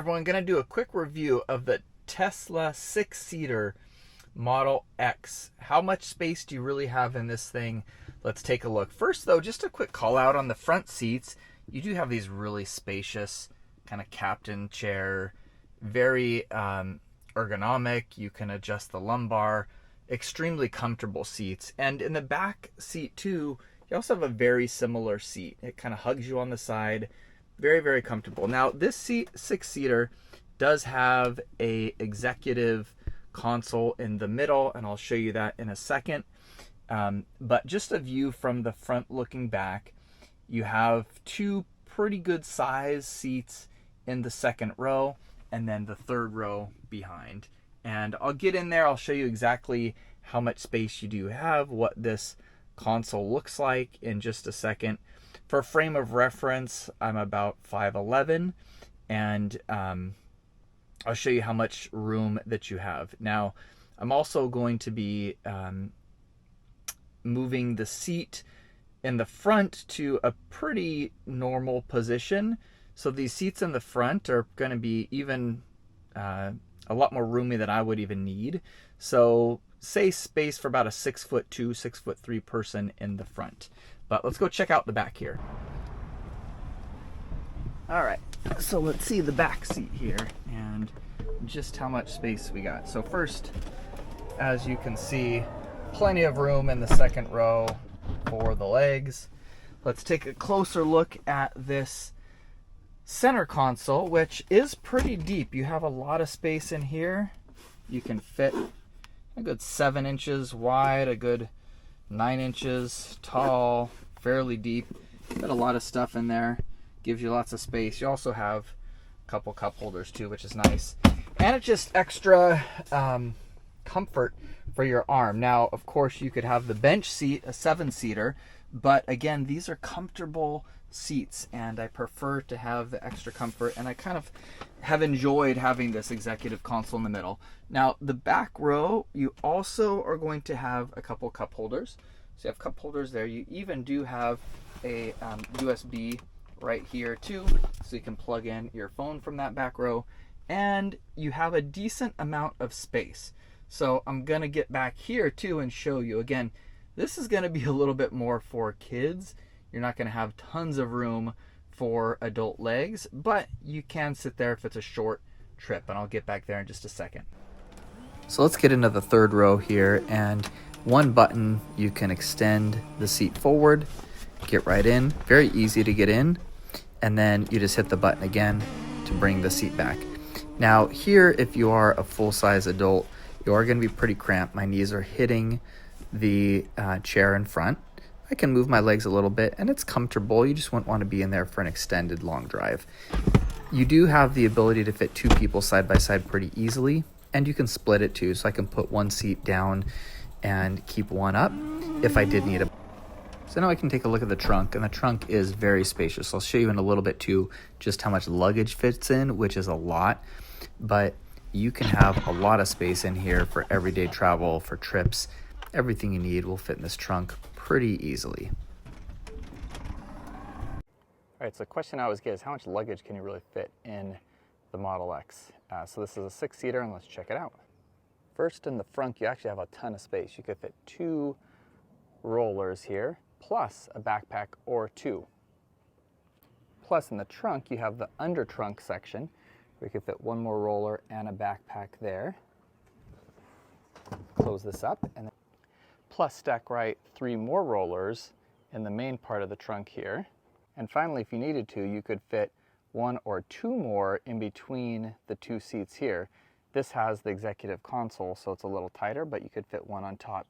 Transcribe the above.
Everyone, going to do a quick review of the Tesla 6-seater Model X. How much space do you really have in this thing? Let's take a look. First though, just a quick call out on the front seats. You do have these really spacious kind of captain chair, very ergonomic. You can adjust the lumbar, extremely comfortable seats. And in the back seat too, you also have a very similar seat. It kind of hugs you on the side. Very, very comfortable. Now, this 6-seater does have a executive console in the middle, and I'll show you that in a second. But just a view from the front looking back, you have two pretty good size seats in the second row, and then the third row behind. And I'll get in there, I'll show you exactly how much space you do have, what this console looks like in just a second. For frame of reference, I'm about 5'11", and I'll show you how much room that you have. Now, I'm also going to be moving the seat in the front to a pretty normal position. So these seats in the front are going to be even a lot more roomy than I would even need. So say space for about a 6'2", 6'3" person in the front. But let's go check out the back here. All right, so let's see the back seat here and just how much space we got. So first, as you can see, plenty of room in the second row for the legs. Let's take a closer look at this center console, which is pretty deep. You have a lot of space in here. You can fit a good 7 inches wide, a good 9 inches tall, fairly deep. Got a lot of stuff in there. Gives you lots of space. You also have a couple cup holders too, which is nice. And it's just extra comfort for your arm. Now, of course, you could have the bench seat, a 7-seater, but again, these are comfortable seats, and I prefer to have the extra comfort, and I kind of have enjoyed having this executive console in the middle. Now, the back row, you also are going to have a couple cup holders. So you have cup holders there. You even do have a USB right here too, so you can plug in your phone from that back row, and you have a decent amount of space. So I'm gonna get back here too and show you. Again, this is gonna be a little bit more for kids. You're not gonna have tons of room for adult legs, but you can sit there if it's a short trip, and I'll get back there in just a second. So let's get into the third row here, and one button, you can extend the seat forward, get right in, very easy to get in, and then you just hit the button again to bring the seat back. Now here, if you are a full-size adult, you are going to be pretty cramped. My knees are hitting the chair in front. I can move my legs a little bit, and it's comfortable. You just wouldn't want to be in there for an extended long drive. You do have the ability to fit 2 people side by side pretty easily, and you can split it too. So I can put one seat down and keep one up if I did need a. So now I can take a look at the trunk, and the trunk is very spacious. I'll show you in a little bit too just how much luggage fits in, which is a lot, but you can have a lot of space in here for everyday travel, for trips. Everything you need will fit in this trunk pretty easily. All right, so the question I always get is how much luggage can you really fit in the Model X? So this is a 6-seater, and let's check it out. First, in the front, you actually have a ton of space. You could fit 2 rollers here, plus a backpack or 2. Plus in the trunk, you have the under trunk section, where you could fit 1 more roller and a backpack there. Close this up, and then plus stack right 3 more rollers in the main part of the trunk here. And finally, if you needed to, you could fit 1 or 2 more in between the 2 seats here. This has the executive console, so it's a little tighter, but you could fit 1 on top